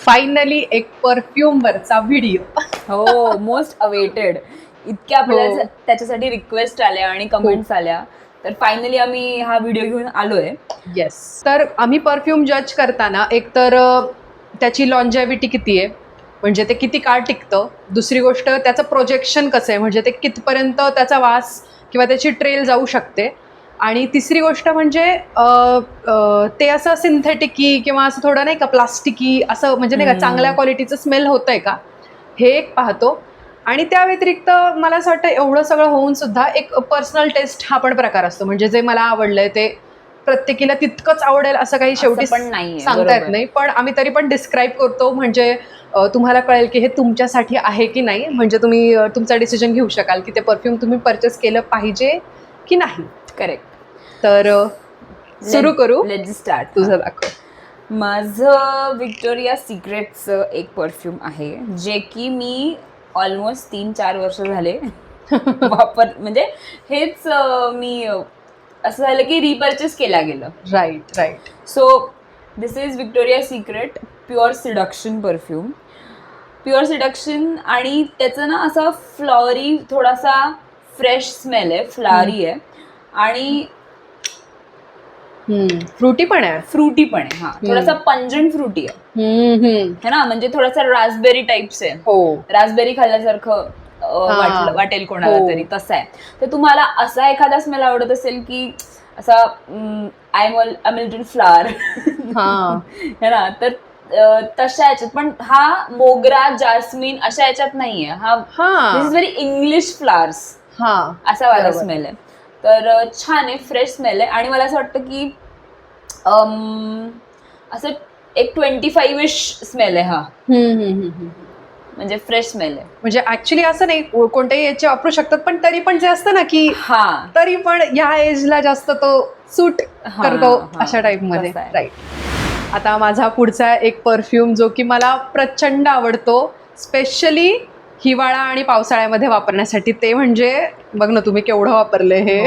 Finally एक perfume वरचा video. हो, मोस्ट अवेटेड. इतक्या आपल्याला त्याच्यासाठी रिक्वेस्ट आल्या आणि कमेंट्स आल्या, तर फायनली आम्ही हा व्हिडिओ घेऊन आलोय. येस. तर आम्ही परफ्यूम जज करताना एकतर त्याची लॉन्जेव्हिटी किती आहे, म्हणजे ते किती काळ टिकतं. दुसरी गोष्ट त्याचं प्रोजेक्शन कसं आहे, म्हणजे ते कितपर्यंत त्याचा वास किंवा त्याची ट्रेल जाऊ शकते. आणि तिसरी गोष्ट म्हणजे ते असं सिंथेटिकी किंवा असं थोडं नाही का प्लास्टिकी असं, म्हणजे नाही का चांगल्या क्वालिटीचं स्मेल होतं आहे का, हे एक पाहतो. आणि त्या व्यतिरिक्त मला असं वाटतं एवढं सगळं होऊन सुद्धा एक पर्सनल टेस्ट हा पण प्रकार असतो. म्हणजे जे मला आवडलंय ते प्रत्येकीला तितकंच आवडेल असं काही शेवटी पण नाहीये, सांगता येत नाही. पण आम्ही तरी पण डिस्क्राईब करतो, म्हणजे तुम्हाला कळेल की हे तुमच्यासाठी आहे की नाही, म्हणजे तुम्ही तुमचा डिसिजन घेऊ शकाल की ते परफ्यूम तुम्ही परचेस केलं पाहिजे की नाही. करेक्ट. तर सुरू करू. Let's start. तुझं दाखव. माझं विक्टोरिया सिक्रेटचं एक परफ्यूम आहे, जे की मी ऑलमोस्ट 3-4 वर्ष झाले म्हणजे हेच मी असं झालं की रिपर्चेस केला गेलं. Right. So this is Victoria secret pure seduction perfume. Pure seduction, आणि त्याचं ना असं फ्लॉवरी थोडासा फ्रेश स्मेल आहे, फ्लॉवरी आहे आणि फ्रुटी पण आहे. फ्रुटी पण आहे. हा, थोडासा पंजंट फ्रुटी आहे ना, म्हणजे थोडासा रास्बेरी टाइप्स आहे. हो, रास्बेरी खाल्ल्यासारखं वाटेल कोणाला तरी, तसं आहे. तर तुम्हाला असा एखादा स्मेल आवडत असेल की असा अमेरिकन फ्लावर है ना, तर तशा याच्यात. पण हा मोगरा, जास्मिन अशा याच्यात नाहीये. हा दिस इज व्हेरी इंग्लिश फ्लावर्स असा वाला स्मेल आहे. तर छान आहे, फ्रेश स्मेल आहे. आणि मला असं वाटतं की असं एक 25-ish स्मेल आहे हा, म्हणजे फ्रेश स्मेल आहे. म्हणजे ऍक्च्युली असं नाही, कोणत्याही याचे वापरू शकतात, पण तरी पण जे असतं ना की तरी पण या एजला जास्त तो सूट करतो अशा टाईप मध्ये. राईट. आता माझा पुढचा एक परफ्यूम जो की मला प्रचंड आवडतो, स्पेशली हिवाळा आणि पावसाळ्यामध्ये वापरण्यासाठी, ते म्हणजे बघ ना तुम्ही केवढं वापरलंय हे.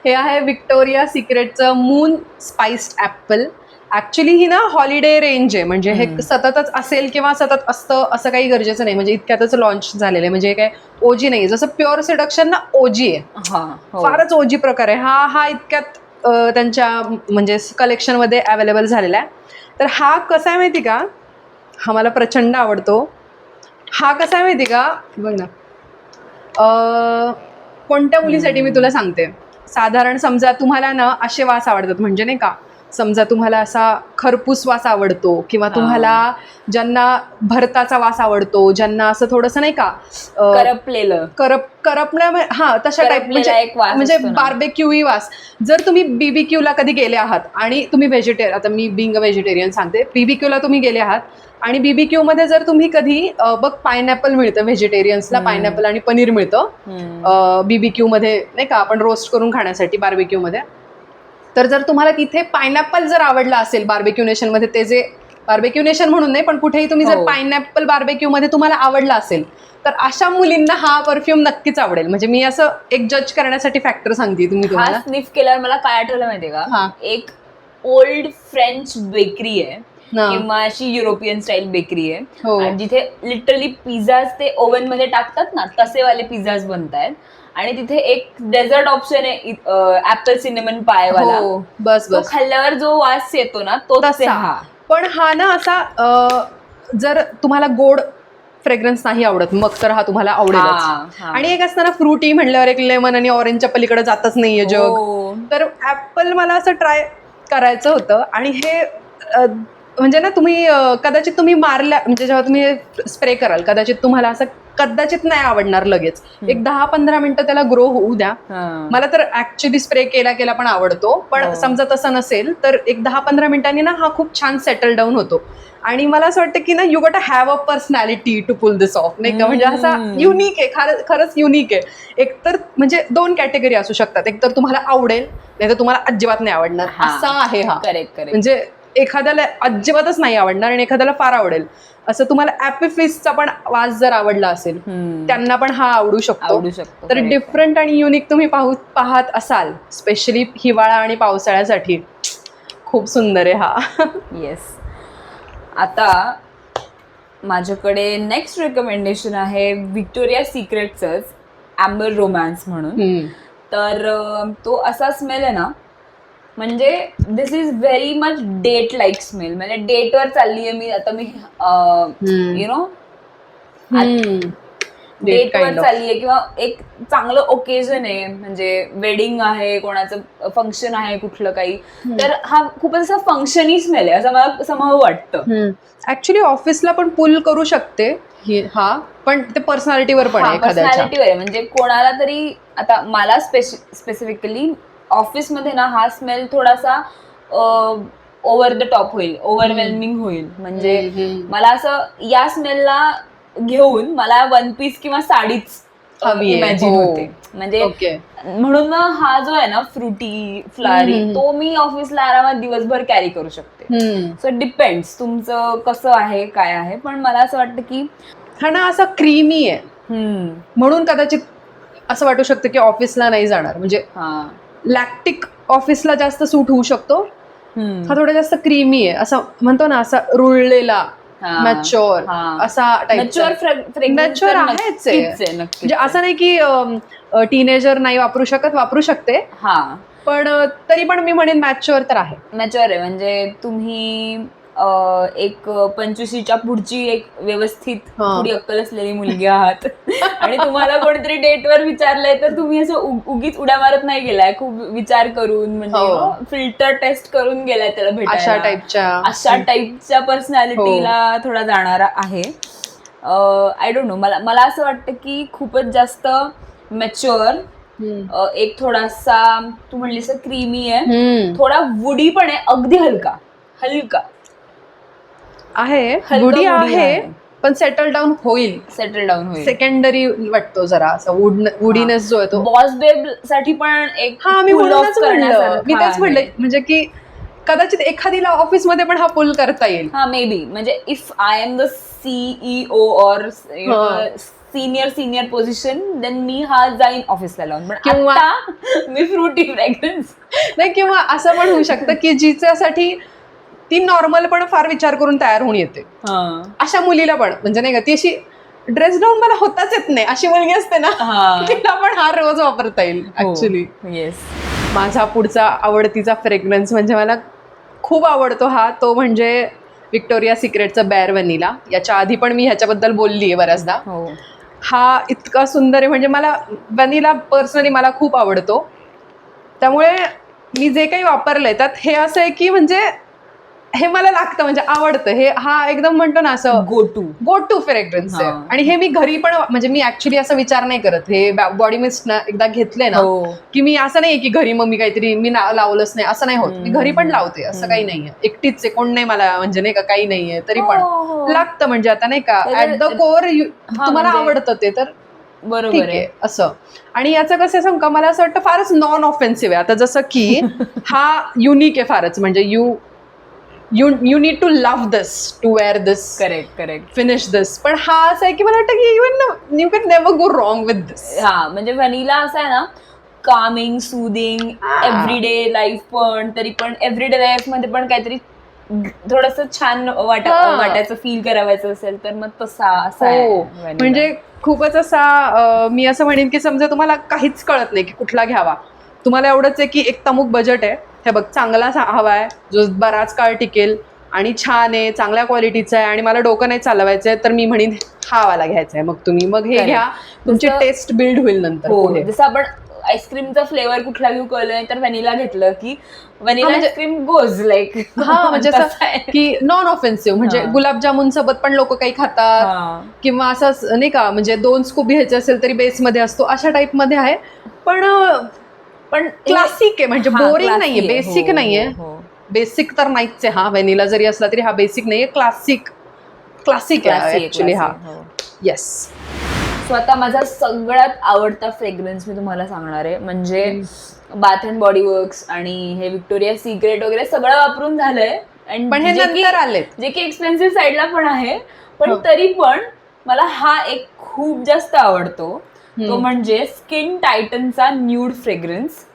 हे आहे विक्टोरिया सिक्रेटचं मून स्पाइस्ड ॲपल. ऍक्च्युली ही ना हॉलिडे रेंज आहे, म्हणजे हे सततच असेल किंवा सतत असतं असं काही गरजेचं नाही. म्हणजे इतक्यातच लॉन्च झालेलं आहे, म्हणजे काय ओजी नाही. जसं प्युअर सिडक्शन ना ओजी आहे, फारच ओजी प्रकार आहे हा इतक्यात त्यांच्या म्हणजे कलेक्शनमध्ये अवेलेबल झालेला आहे. तर हा कसा आहे माहिती का, हा मला प्रचंड आवडतो. हा कसा आहे माहिती का, बघ ना, कोणत्या मुलीसाठी मी तुला सांगते. साधारण समजा तुम्हाला ना असे वास आवडतात, म्हणजे नाही का, समजा तुम्हाला असा खरपूस वास आवडतो, किंवा तुम्हाला ज्यांना भरताचा वास आवडतो, ज्यांना असं थोडंसं नाही का करपल्या तशा टाईप, म्हणजे बार्बेक्यूई वास. जर तुम्ही बीबीक्यूला कधी गेले आहात आणि तुम्ही व्हेजिटेरियन, आता मी बिंग व्हेजिटेरियन सांगते, बीबीक्यूला तुम्ही गेले आहात आणि बीबीक्यू मध्ये जर तुम्ही कधी बघ पायनॅपल मिळतं व्हेजिटेरियन्सला, पायनॅपल आणि पनीर मिळतं बीबीक्यू मध्ये नाही का, आपण रोस्ट करून खाण्यासाठी बार्बेक्यू मध्ये. तर जर तुम्हाला तिथे पायनॅपल जर आवडला असेल बार्बेक्यू नेशन मध्ये, ते जे बार्बेक्यू नेशन म्हणून नाही पण कुठेही तुम्ही जर पायनॅपल बार्बेक्यू मध्ये तुम्हाला आवडला असेल, तर अशा मुलींना हा परफ्यूम नक्कीच आवडेल. म्हणजे मी असं एक जज करण्यासाठी फॅक्टर सांगते तुम्हाला. स्निफ केल्यावर मला काय आठवलं माहितीये का, एक ओल्ड फ्रेंच बेकरी आहे किंवा अशी युरोपियन स्टाईल बेकरी आहे, जिथे लिटरली पिझ्झाज ते ओव्हन मध्ये टाकतात ना, तसे वाले पिझ्झाज बनतायत. आणि तिथे एक डेझर्ट ऑप्शन आहे ऍपल सिनेमन पाय वाला. बस तो खाल्ल्यावर जो वास येतो ना, तो तसा. पण हा ना असा, जर तुम्हाला गोड फ्रेग्रन्स नाही आवडत, मग तर हा तुम्हाला आवडेलच. आणि एक असताना फ्रुटी म्हणल्यावर एक लेमन आणि ऑरेंजच्या पलीकडे जातच नाहीये जग. तर ऍपल मला असं ट्राय करायचं होतं. आणि हे म्हणजे ना तुम्ही कदाचित तुम्ही मारल्या, म्हणजे जेव्हा तुम्ही स्प्रे कराल, कदाचित तुम्हाला असं कदाचित नाही आवडणार लगेच. एक 10-15 मिनिटं त्याला ग्रो होऊ द्या. मला तर ऍक्च्युली स्प्रे केला पण आवडतो, पण समजा तसं नसेल तर एक 10-15 मिनिटांनी ना हा खूप छान सेटल डाऊन होतो. आणि मला असं वाटतं की ना you got have a personality to pull this off, नाही का, म्हणजे असा युनिक आहे, खरंच युनिक आहे. एकतर म्हणजे 2 कॅटेगरी असू शकतात, एकतर तुम्हाला आवडेल, नाही तर तुम्हाला अजिबात नाही आवडणार, असा आहे हा. म्हणजे एखाद्याला अजिबातच नाही आवडणार आणि एखाद्याला फार आवडेल. असं तुम्हाला ॲपिफिसचा पण वास जर आवडला असेल, त्यांना पण हा आवडू शकतो. तर डिफरंट आणि युनिक तुम्ही पाहत असाल, स्पेशली हिवाळा आणि पावसाळ्यासाठी खूप सुंदर आहे हा. येस. आता माझ्याकडे नेक्स्ट रेकमेंडेशन आहे व्हिक्टोरिया सिक्रेटचंच ॲम्बर रोमॅन्स म्हणून. तर तो असा स्मेल आहे ना, म्हणजे this is very much date like smell. म्हणजे डेटवर चालली आहे मी आता, यु नो डेटवर चालली आहे किंवा एक चांगलं ओकेजन आहे, म्हणजे वेडिंग आहे, कोणाचं फंक्शन आहे कुठलं काही, तर हा खूपच असा फंक्शनी स्मेल आहे असं मला समहाव वाटतं. ऍक्च्युली ऑफिसला पण पुल करू शकते हा, पण ते पर्सनॅलिटीवर पण आहे, पर्सनॅलिटीवर आहे. म्हणजे कोणाला तरी, आता मला स्पेसिफिकली ऑफिसमध्ये ना हा स्मेल थोडासा ओव्हर द टॉप होईल, ओव्हरवेल्मिंग होईल. म्हणजे मला असं या स्मेलला घेऊन मला वन पीस किंवा साडीच इमॅजिन होते. म्हणजे म्हणून हा जो आहे ना फ्रुटी फ्लावरी, तो मी ऑफिसला आरामात दिवसभर कॅरी करू शकते. सो डिपेंड्स तुमचं कसं आहे काय आहे, पण मला असं वाटतं की हा ना असा क्रीमी आहे म्हणून कदाचित असं वाटू शकतं की ऑफिसला नाही जाणार. म्हणजे लॅक्टिक ऑफिसला जास्त सूट होऊ शकतो, हा थोडा जास्त क्रीमी आहे, असं म्हणतो ना, असा रुळलेला मॅच्युअर असा मॅच्युअर आहेच. म्हणजे असं नाही की टीनेजर नाही वापरू शकत, वापरू शकते, पण तरी पण मी म्हणेन मॅच्युअर तर आहे. मॅच्युअर आहे. म्हणजे तुम्ही एक 25च्या पुढची एक व्यवस्थित थोडी अक्कल असलेली मुलगी आहात आणि तुम्हाला कोणीतरी डेटवर विचारलंय तर तुम्ही असं उगीच उड्या मारत नाही गेलाय, खूप विचार करून, म्हणजे फिल्टर टेस्ट करून गेलाय त्याला भेटायला. अशा टाईपच्या पर्सनॅलिटीला थोडा जाणारा आहे. आय डोंट नो, मला असं वाटतं की खूपच जास्त मॅच्युअर, एक थोडासा तू म्हणलीस क्रीमी आहे, थोडा वुडी पण आहे, अगदी हलका आहे, वुडी आहे, पण सेटल डाऊन होईल. सेकंडरी वाटतो जरा असा वुडीनेस जो आहे तो. बॉस बेब साठी पण एक, मी तेच म्हणलं, म्हणजे की कदाचित एखादीला ऑफिसमध्ये पण हा पुल करता येईल. May be. म्हणजे if I am the CEO और सिनियर पोझिशन, देन मी हा जाईन ऑफिसला लावून. पण किंवा मी फ्रुटी फ्रॅग्रन्स नाही, किंवा असं पण होऊ शकतं की जिच्यासाठी ती नॉर्मल पण फार विचार करून तयार होऊन येते, अशा मुलीला पण, म्हणजे नाही का, ती अशी ड्रेस डाऊन मला होताच येत नाही अशी मुलगी असते ना, तिला पण हा रोज वापरता येईल ऍक्च्युली. माझा पुढचा आवडतीचा फ्रेग्रन्स म्हणजे मला खूप आवडतो हा, तो म्हणजे व्हिक्टोरिया सिक्रेटचा बेअर व्हॅनिला. याच्या आधी पण मी ह्याच्याबद्दल बोलली आहे बऱ्याचदा. हा इतका सुंदर आहे, म्हणजे मला व्हॅनिला पर्सनली मला खूप आवडतो, त्यामुळे मी जे काही वापरलंय त्यात हे असं आहे की म्हणजे हे मला लागतं, म्हणजे आवडतं हे. हा एकदम म्हणतो ना असं गो टू फ्रेग्रन्स आहे. आणि हे मी घरी पण, म्हणजे मी ऍक्च्युली असं विचार नाही करत, हे बॉडी मिस्ट एकदा घेतलंय ना की मी असं नाही की घरी मग मी काहीतरी मी लावलंच नाही असं नाही होत, मी घरी पण लावते, असं काही नाहीये. एकटीच आहे, कोण नाही मला, म्हणजे नाही का काही नाहीये, तरी पण लागतं. म्हणजे आता नाही का ऍट द कोर तुम्हाला आवडतं ते तर बरोबर आहे असं. आणि याचं कसं सांगू का, मला असं वाटतं फारच नॉन ऑफेन्सिव्ह आहे. आता जसं की हा युनिक आहे फारच, म्हणजे you need to love this to wear this, correct finish this. पण हा असं आहे की मला वाटतं की you can never go wrong with this. म्हणजे व्हॅनिला असं आहे ना, कामिंग, सूदिंग, एव्हरीडे लाईफ, पण तरी पण एव्हरीडे लाईफ मध्ये पण काहीतरी थोडस छान वाटायचं, फील करायचं असेल तर मग तसा असा म्हणजे खूपच असा, मी असं म्हणेन की समजा तुम्हाला काहीच कळत नाही की कुठला घ्यावा, तुम्हाला एवढंच आहे की एक तमुक बजेट आहे, हे बघ चांगला हवाय जो बराच काळ टिकेल आणि छान आहे, चांगल्या क्वालिटीचा आहे, आणि मला डोकं नाही चालवायचंय, तर मी म्हणेन हा वाला घ्यायचा आहे, मग तुम्ही मग हे घ्या, तुमची टेस्ट बिल्ड होईल नंतर. जसं आपण आईस्क्रीमचा फ्लेवर कुठला घेऊ कळलं तर व्हॅनिला घेतलं की व्हॅनिला आईस्क्रीम गोज लाईक. म्हणजे असं की नॉन ऑफेन्सिव्ह, म्हणजे गुलाबजामुन सोबत पण लोक काही खातात, किंवा असं नाही का, म्हणजे 2 स्कूप घ्यायचे असेल तरी बेसमध्ये असतो, अशा टाईप मध्ये आहे. पण क्लासिक आहे, म्हणजे बोरिंग नाहीये, बेसिक नाहीये. बेसिक तर नाहीच आहे हा, व्हॅनिला जरी असला तरी हा बेसिक नाहीये, क्लासिक आहे ऍक्च्युली हा. येस. सो आता माझा सगळ्यात आवडता फ्रेग्रन्स मी तुम्हाला सांगणार आहे, म्हणजे बाथ अँड बॉडी वर्क्स आणि हे व्हिक्टोरिया सिक्रेट वगैरे सगळं वापरून झालंय, पण हे नंतर आले, जे की एक्सपेन्सिव्ह साईडला पण आहे, पण तरी पण मला हा एक खूप जास्त आवडतो. तो म्हणजे स्किन टायटनचा न्यूड फ्रेग्रन्स.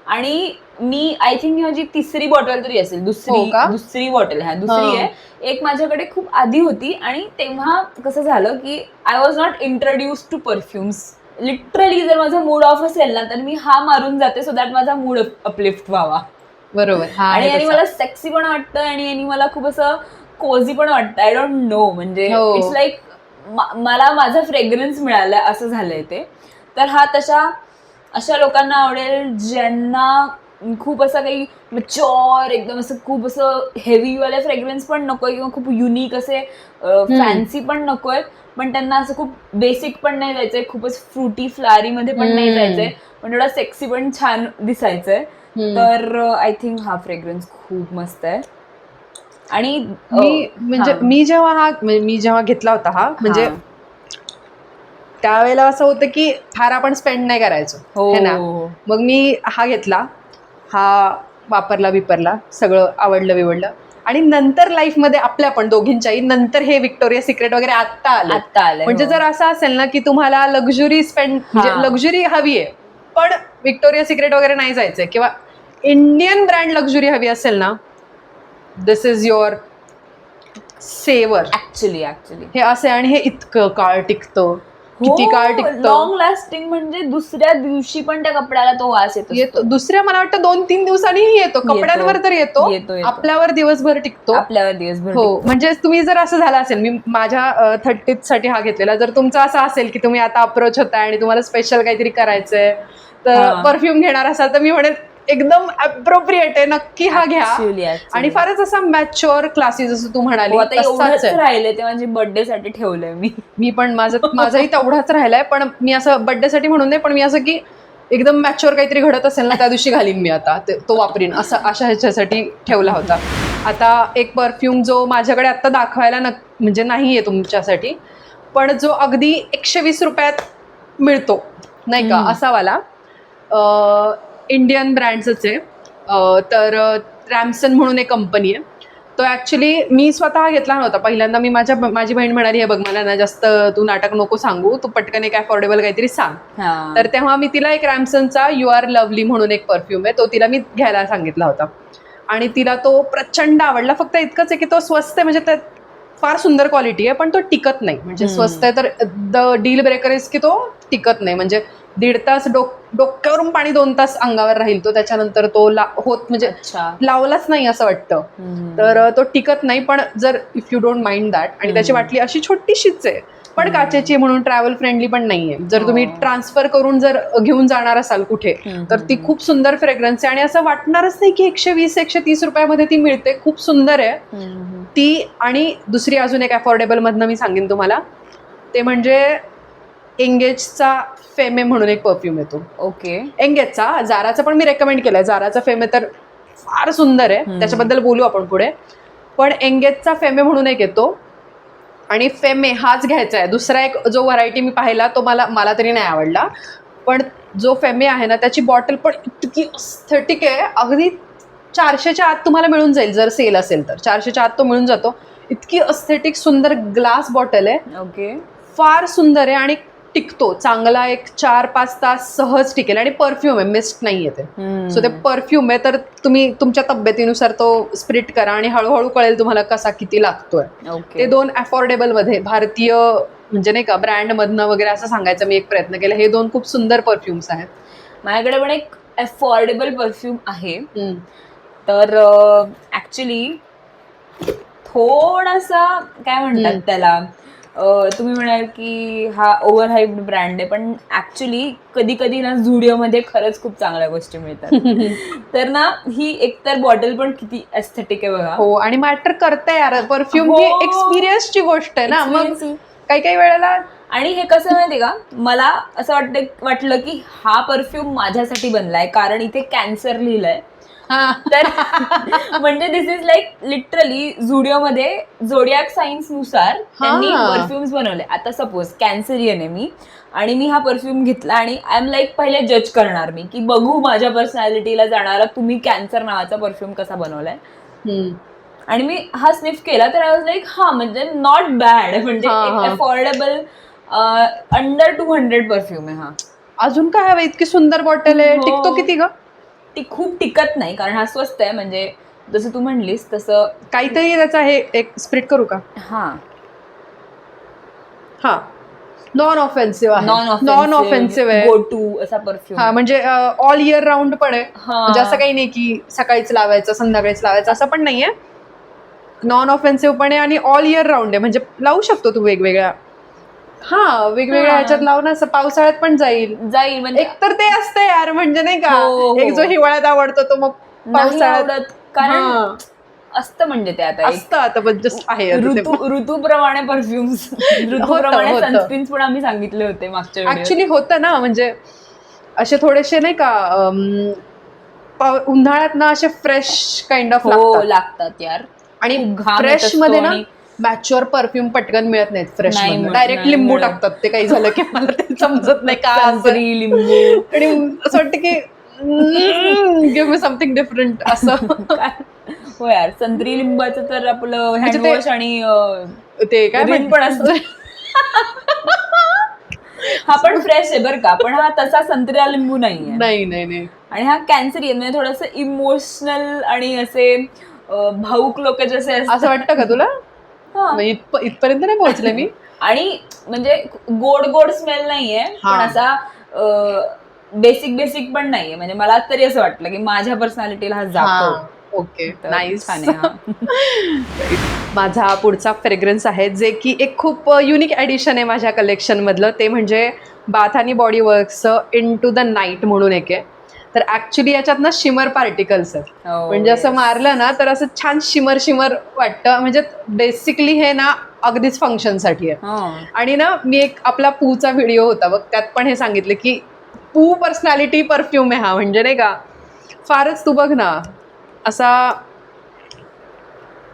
आणि मी आय थिंक माझी तिसरी बॉटल तरी असेल, दुसरी बॉटल दुसरी आहे. एक माझ्याकडे खूप आधी होती आणि तेव्हा कसं झालं की I was not introduce to perfumes. Literally जर माझा मूड ऑफ असेल ना तर मी हा मारून जाते सो दॅट माझा मूड अपलिफ्ट व्हावा. बरोबर. आणि यांनी मला सेक्सी पण वाटतं आणि यांनी मला खूप असं कोझी पण वाटतं. आय डोंट नो, म्हणजे इट्स लाईक मला माझा फ्रेग्रन्स मिळालाय असं झालंय ते. तर हा अशा लोकांना आवडेल ज्यांना खूप असं काही मॅच्युअर एकदम असं खूप असं हेवीवाले फ्रेग्रन्स पण नकोय किंवा खूप युनिक असे फॅन्सी पण नकोय, पण त्यांना असं खूप बेसिक पण नाही जायचंय, खूपच फ्रुटी फ्लारी मध्ये पण नाही जायचंय, पण थोडा सेक्सी पण छान दिसायचंय. तर आय थिंक हा फ्रेग्रन्स खूप मस्त आहे. आणि मी जेव्हा घेतला होता हा, म्हणजे त्यावेळेला असं होतं की फार आपण स्पेंड नाही करायचो है ना. मग मी हा घेतला, हा वापरला सगळं आवडलं बिवडलं, आणि नंतर लाईफमध्ये आपल्या पण दोघींच्याही नंतर हे विक्टोरिया सिक्रेट वगैरे आत्ता आलं. म्हणजे जर असं असेल ना की तुम्हाला लक्झरी म्हणजे लक्झरी हवी आहे पण विक्टोरिया सिक्रेट वगैरे नाही जायचंय, किंवा इंडियन ब्रँड लक्झरी हवी असेल ना, दिस इज युअर सेवर ऍक्च्युली. हे असे, आणि हे इतकं काळ टिकतं, किती काळ टिकतं, लॉंग लास्टिंग. म्हणजे दुसऱ्या दिवशी पण त्या कपड्याला तो वास येतो. दुसऱ्या मला वाटतं 2-3 दिवसांनीही येतो. कपड्यांवर तर येतो, आपल्यावर दिवसभर टिकतो. हो, म्हणजे तुम्ही जर असं झालं असेल, मी माझ्या 30th साठी हा घेतलेला, जर तुमचं असं असेल की तुम्ही आता अप्रोच होताय आणि तुम्हाला स्पेशल काहीतरी करायचंय तर परफ्यूम घेणार असाल तर मी म्हणेन एकदम अप्रोप्रिएट आहे, नक्की हा घ्या. आणि फारच असा मॅच्युअर क्लासी, जसं तू म्हणाली राहिले ते माझ्या बर्थडे साठी ठेवलंय मी पण माझाही तेवढाच राहिलाय. पण मी असं बर्थडे साठी म्हणून नाही, पण मी असं की एकदम मॅच्युअर काहीतरी घडत असेल ना त्या दिवशी घालीन मी, आता तो वापरीन अशा ह्याच्यासाठी ठेवला होता. आता एक परफ्यूम जो माझ्याकडे आता दाखवायला म्हणजे नाहीये तुमच्यासाठी, पण जो अगदी 120 रुपयात मिळतो नाही का, असा वाला इंडियन ब्रँडच आहे. तर रॅमसन म्हणून एक कंपनी आहे. तो ऍक्च्युली मी स्वतः घेतला नव्हता. पहिल्यांदा माझी बहीण म्हणाली, हे बघ मला ना जास्त तू नाटक नको सांगू, तू पटकन एक अफोर्डेबल काहीतरी सांग. तर तेव्हा मी तिला एक रॅमसनचा यू आर लवली म्हणून एक परफ्यूम आहे, तो तिला मी घ्यायला सांगितला होता आणि तिला तो प्रचंड आवडला. फक्त इतकंच आहे की तो स्वस्त आहे, म्हणजे त्यात फार सुंदर क्वालिटी आहे पण तो टिकत नाही. म्हणजे स्वस्त आहे तर द डील ब्रेकर इज की तो टिकत नाही. म्हणजे 1.5 तास डोक्यावरून पाणी 2 तास अंगावर राहील तो, त्याच्यानंतर तो म्हणजे लावलाच नाही असं वाटतं. तर तो टिकत नाही. पण जर if you don't mind that, आणि त्याची बाटली अशी छोटीशीच आहे पण काचेची म्हणून ट्रॅव्हल फ्रेंडली पण नाहीये. जर तुम्ही ट्रान्सफर करून जर घेऊन जाणार असाल कुठे तर ती खूप सुंदर फ्रेग्रन्स आहे आणि असं वाटणारच नाही की 120-130 रुपयामध्ये ती मिळते. खूप सुंदर आहे ती. आणि दुसरी अजून एक अफोर्डेबल मधनं मी सांगेन तुम्हाला, ते म्हणजे एंगेजचा फेमे म्हणून एक परफ्यूम येतो. ओके. एंगेजचा, जाराचा पण मी रेकमेंड केलाय. जाराचा फेमे तर फार सुंदर आहे, त्याच्याबद्दल बोलू आपण पुढे. पण एंगेजचा फेमे म्हणून एक येतो आणि फेमे हाच घ्यायचा आहे. दुसरा एक जो व्हरायटी मी पाहिला तो मला तरी नाही आवडला, पण जो फेमे आहे ना त्याची बॉटल पण इतकी एस्थेटिक आहे, अगदी 400च्या आत तुम्हाला मिळून जाईल. जर सेल असेल तर 400च्या आत तो मिळून जातो. इतकी एस्थेटिक सुंदर ग्लास बॉटल आहे. ओके. फार सुंदर आहे आणि टिकतो चांगला, एक 4-5 तास सहज टिकेल. आणि परफ्यूम आहे, मिस्ट नाहीये ते. सो ते परफ्यूम आहे, तर तुम्ही तुमच्या तब्येतीनुसार तो स्प्रिट करा आणि हळूहळू कळेल तुम्हाला कसा किती लागतोय. ते 2 अफोर्डेबल मध्ये, भारतीय म्हणजे नाही का ब्रँड मधनं वगैरे असं सांगायचा मी एक प्रयत्न केला. हे 2 खूप सुंदर परफ्युम्स आहेत. माझ्याकडे पण एक अफोर्डेबल परफ्यूम आहे. तर ऍक्च्युली थोडासा काय म्हणतात त्याला, तुम्ही म्हणाल की हा ओव्हर हाईप्ड ब्रँड आहे, पण ऍक्च्युली कधी कधी ना झुडिओमध्ये खरंच खूप चांगल्या गोष्टी मिळतात. तर ना ही एकतर बॉटल पण किती एस्थेटिक आहे बघा. हो, आणि मॅटर करते यार, परफ्यूम ही एक्सपिरियन्सची गोष्ट आहे ना. मग काही वेळेला, आणि हे कसं माहितीये का, मला असं वाटलं की हा परफ्यूम माझ्यासाठी बनलाय कारण इथे कॅन्सर लिहिलंय. तर म्हणजे दिस इज लाईक लिटरली झुडिओमध्ये झोडियाक सायन्स नुसार त्यांनी परफ्युम्स बनवले. आता सपोज कॅन्सरियन आहे मी आणि मी हा परफ्यूम घेतला आणि आय एम लाईक पहिले जज करणार मी की बघू माझ्या पर्सनॅलिटीला जाणारा तुम्ही कॅन्सर नावाचा परफ्यूम कसा बनवलाय. आणि मी हा स्निफ केला तर आय वॉज लाईक हा म्हणजे नॉट बॅड, म्हणजे अफोर्डेबल अंडर 200 परफ्यूम आहे हा. अजून काय हवं, इतकी सुंदर बॉटल आहे. टिकतो किती ग? खूप टिकत नाही कारण हा स्वस्त आहे, म्हणजे जसं तू म्हणलीस तसं काहीतरी त्याचा हे एक स्प्रिट करू का? हा हा नॉन ऑफेन्सिव्ह आहे, नॉन ऑफेन्सिव्ह आहे, गो टू असा परफ्यूम. हा म्हणजे ऑल इयर राऊंड पण आहे, म्हणजे असं काही नाही की सकाळीच लावायचं संध्याकाळीच लावायचं असं पण नाहीये. नॉन ऑफेन्सिव्ह पण आहे आणि ऑल इयर राऊंड आहे, म्हणजे लावू शकतो तू वेगवेगळ्या वेगवेगळ्या ह्याच्यात लावून असं पावसाळ्यात पण जाईल म्हणजे एक तर ते असतं यार, म्हणजे नाही का एक जो हिवाळ्यात आवडतो तो मग पावसाळ्यात कारण असतं, म्हणजे ते आता असतं आता पण जस्ट आहे ऋतूप्रमाणे परफ्युम्स, ऋतूप्रमाणे सनस्क्रीन्स पण आम्ही सांगितले होते मागच्या ऍक्च्युली होतं ना, म्हणजे असे थोडेसे नाही का उन्हाळ्यात ना असे फ्रेश काइंड ऑफ लागतात यार. आणि फ्रेश मध्ये ना मॅच्युअर परफ्यूम पटकन मिळत नाहीत फ्रेश मध्ये, डायरेक्ट लिंबू टाकतात ते, काही झालं की मला ते समजत नाही का लिंबू, आणि असं वाटतं की गिव्ह मी समथिंग डिफरंट असं. हो यार, संत्री लिंबाचं तर आपलं हँडवॉश आणि ते काय पण असतं. हा पण फ्रेश आहे बरं का, पण हा तसा संत्र्या लिंबू नाहीये. नाही. आणि हा कॅन्सरी आहे, म्हणजे थोडस इमोशनल आणि असे भाऊक लोक जसे असं वाटतं का तुला? इथपर्यंत नाही पोहोचले मी. आणि म्हणजे गोड गोड स्मेल नाहीये, पण असा बेसिक पण नाहीये, म्हणजे मला तरी असं वाटलं की माझ्या पर्सनॅलिटीला हा जातो. Okay, nice. माझा पुढचा फ्रेग्रन्स आहे जे की एक खूप युनिक ॲडिशन आहे माझ्या कलेक्शन मधलं, ते म्हणजे बाथ आणि बॉडी वर्क्सचं इन टू द नाईट म्हणून एक आहे. तर ऍक्च्युली याच्यात ना शिमर पार्टिकल्स आहेत, म्हणजे असं मारलं ना तर असं छान शिमर वाटतं, म्हणजे बेसिकली हे ना अगदीच फंक्शनसाठी आहे. आणि ना मी एक आपला पूचा व्हिडिओ होता बघ, त्यात पण हे सांगितलं की पू पर्सनॅलिटी परफ्यूम आहे हा, म्हणजे नाही का फारच तू बघ ना असा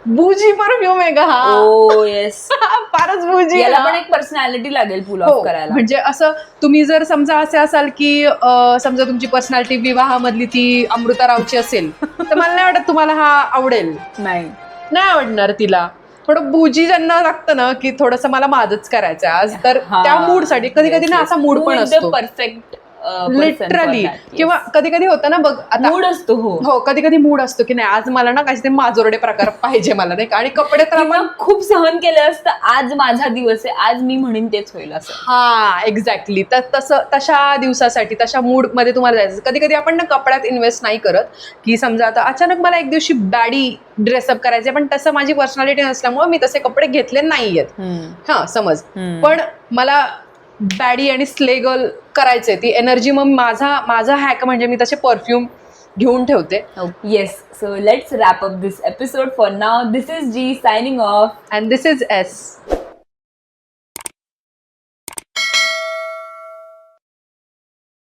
बुजी परफ्यूम आहे का हा. ओ येस, फारच बुजी. याला पण एक पर्सनॅलिटी लागेल पुल ऑफ करायला. म्हणजे असं तुम्ही जर समजा असे असाल की समजा तुमची पर्सनॅलिटी विवाहामधली ती अमृता रावची असेल तर मला नाही वाटत तुम्हाला हा आवडेल. नाही आवडणार तिला. थोडं बुजी ज्यांना लागतं ना की थोडंसं मला माझंच करायचं आज, तर त्या मूड साठी कधी कधी ना असा मूड पण असतो परफेक्ट लिटरली, किंवा कधी कधी होतं ना बघ आता मूड असतो. हो कधी कधी मूड असतो की नाही आज मला ना काहीतरी माजोरडे प्रकार पाहिजे मला, नाही का. आणि कपडे तर आपण खूप सहन केलं असतं, आज माझा दिवस आहे, आज मी म्हणेन तेच होईल असं. एक्झॅक्टली. तर तशा दिवसासाठी तशा मूड मध्ये तुम्हाला जायचं. कधी कधी आपण ना कपड्यात इन्व्हेस्ट नाही करत, की समजा आता अचानक मला एक दिवशी बॅडी ड्रेसअप करायचे, पण तसं माझी पर्सनॅलिटी नसल्यामुळे मी तसे कपडे घेतले नाहीयेत. समज, पण मला बॅडी आणि स्ले गर्ल करायचे, ती एनर्जी, मग माझा हॅक म्हणजे मी तसे परफ्यूम घेऊन ठेवते. Yes, so let's wrap up this episode. For now this is G signing off and this is S.